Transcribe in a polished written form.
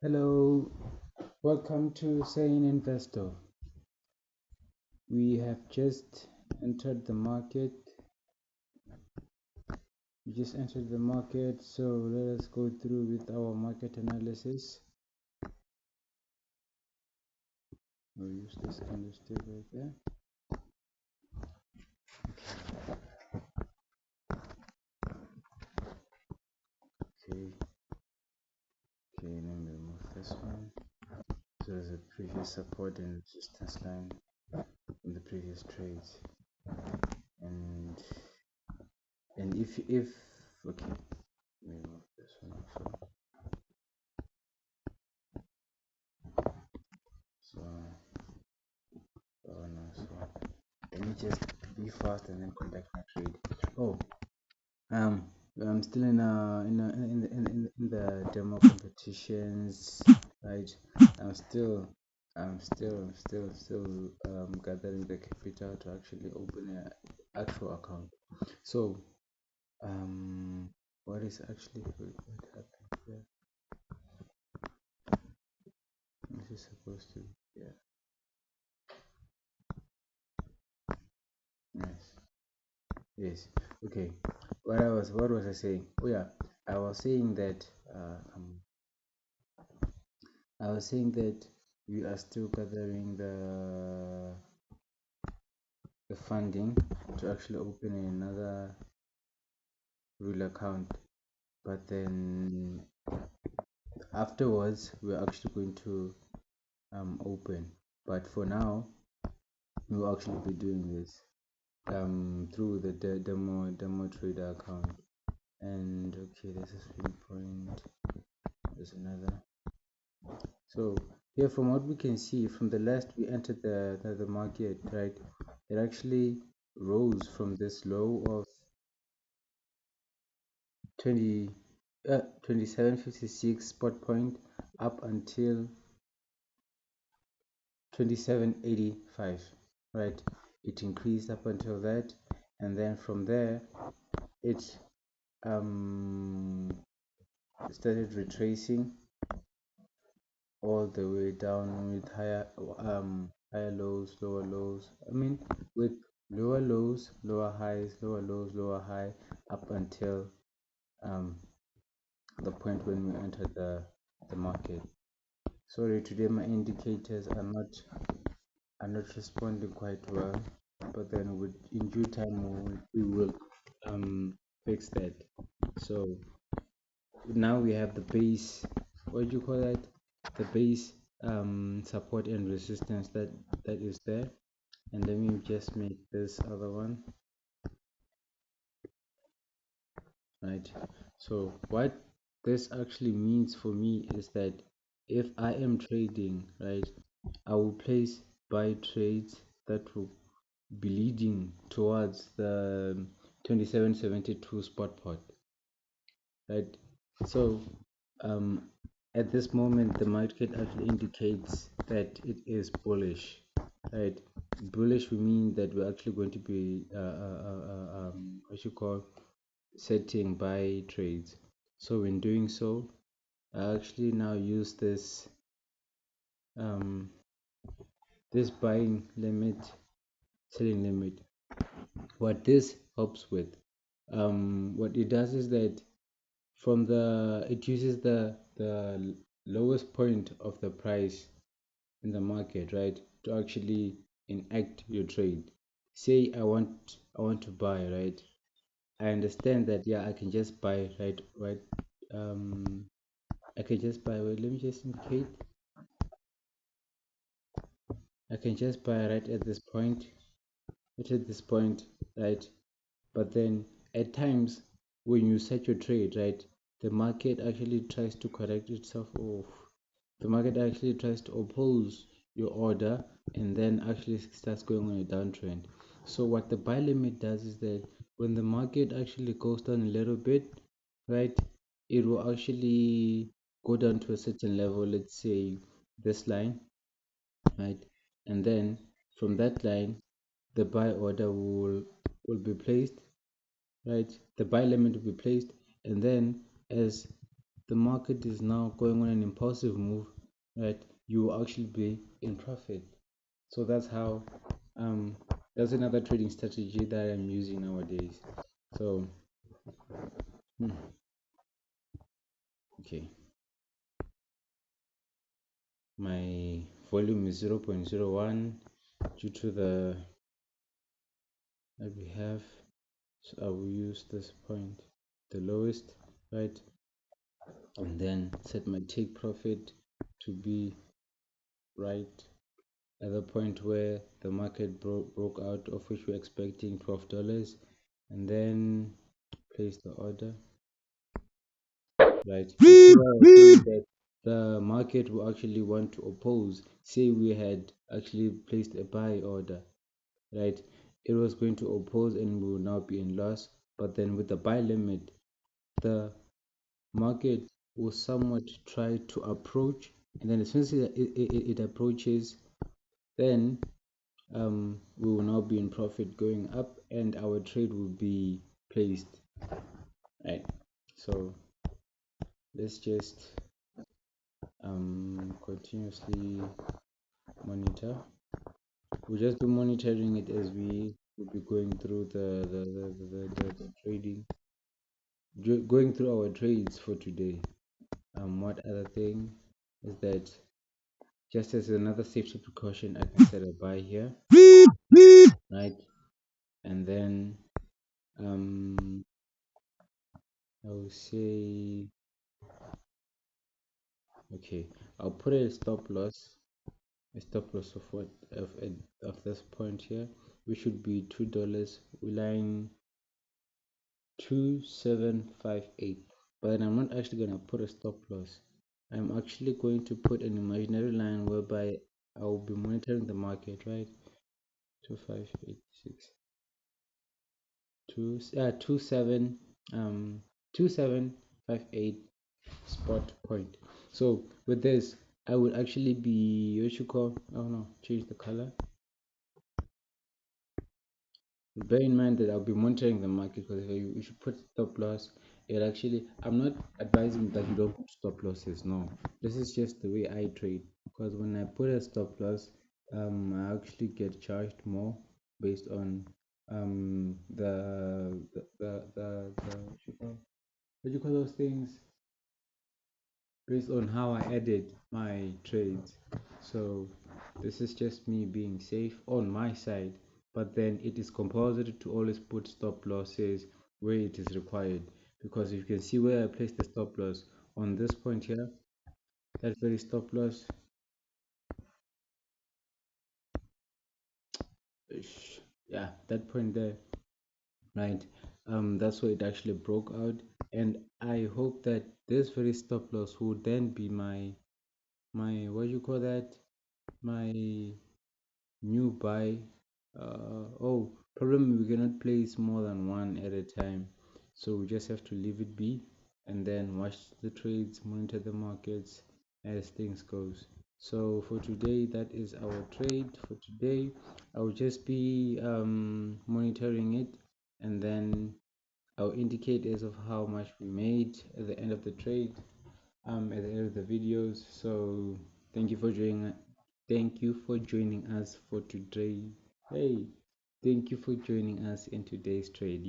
Hello, welcome to Sane Investor. We have just entered the market. We just entered the market, so let us go through with our market analysis. We'll use this candlestick right there. Okay, let me remove this one. So there's a previous support and resistance line in the previous trades, and if okay, let me remove this one also. So no, so let me just be fast and then conduct my trade. Oh, um, I'm still in the demo competitions, right? I'm still gathering the capital to actually open an actual account. So, what is actually what happened here? This is supposed to, yeah, nice. Yes. Okay. What was I saying? Oh yeah, I was saying that uh, um, I was saying that we are still gathering the funding to actually open another real account, but then afterwards we're actually going to open. But for now, we'll actually be doing this through the demo trader account. And okay, there's a swing point. There's another. So here, from what we can see, from the last we entered the market, right? It actually rose from this low of 20 2756 spot point up until 2785, right? It increased up until that, and then from there it um started retracing all the way down with higher lows, lower lows. I mean, with lower lows, lower highs, lower lows, lower high, up until um the point when we entered the market. Sorry, today my indicators are not responding quite well, but then with in due time we will fix that. So now we have the base, what do you call that, the base support and resistance that is there. And let me just make this other one, right? So what this actually means for me is that if I am trading, right, I will place buy trades that will be leading towards the 2772 spot pot, right? So um, at this moment, the market actually indicates that it is bullish, right? Bullish will mean that we're actually going to be what you call setting buy trades. So in doing so, I actually now use um, this buying limit, selling limit. What this helps with, what it does is that from the it uses the lowest point of the price in the market, right, to actually enact your trade. Say I want to buy, right? I understand that, yeah, I can just buy, right. um I can just buy, wait, let me just indicate. I can just buy right at this point, right? But then at times when you set your trade, right, the market actually tries to correct itself off. The market actually tries to oppose your order and then actually starts going on a downtrend. So what the buy limit does is that when the market actually goes down a little bit, right, it will actually go down to a certain level, let's say this line, right? And then from that line, the buy order will be placed, right? The buy limit will be placed, and then as the market is now going on an impulsive move, right, you will actually be in profit. So that's how that's another trading strategy that I'm using nowadays. So okay, my volume is 0.01 due to the that we have. So I will use this point, the lowest, right, and then set my take profit to be right at the point where the market broke out, of which we're expecting $12, and then place the order, right. That the market will actually want to oppose. Say we had actually placed a buy order, right, it was going to oppose and we will now be in loss. But then with the buy limit, the market will somewhat try to approach, and then as soon as it approaches, then we will now be in profit going up and our trade will be placed, right. So let's just continuously monitor. We'll just be monitoring it as we will be going through the trading, going through our trades for today. What other thing is that, just as another safety precaution, I can set a buy here, right, and then I will say, okay, I'll put a stop loss of what of this point here, which should be $2, line 2758. But I'm not actually going to put a stop loss. I'm actually going to put an imaginary line whereby I will be monitoring the market, right. 2586 2758 spot point. So with this, I would actually be, what you call, oh no, change the color. Bear in mind that I'll be monitoring the market, because if you should put stop loss, it actually, I'm not advising that you don't put stop losses. No, this is just the way I trade. Because when I put a stop loss, I actually get charged more based on what you call those things, based on how I edit my trades. So this is just me being safe on my side, but then it is compulsory to always put stop losses where it is required, because you can see where I place the stop loss on this point here, that very stop loss. Yeah, that point there, right. That's where it actually broke out, and I hope that this very stop loss would then be my what do you call that, my new buy. Oh, problem, we cannot place more than one at a time, so we just have to leave it be and then watch the trades, monitor the markets as things goes. So for today, that is our trade for today. I will just be monitoring it, and then I'll indicate as of how much we made at the end of the trade, at the end of the videos. So thank you for joining. Thank you for joining us for today. Hey, thank you for joining us in today's trade.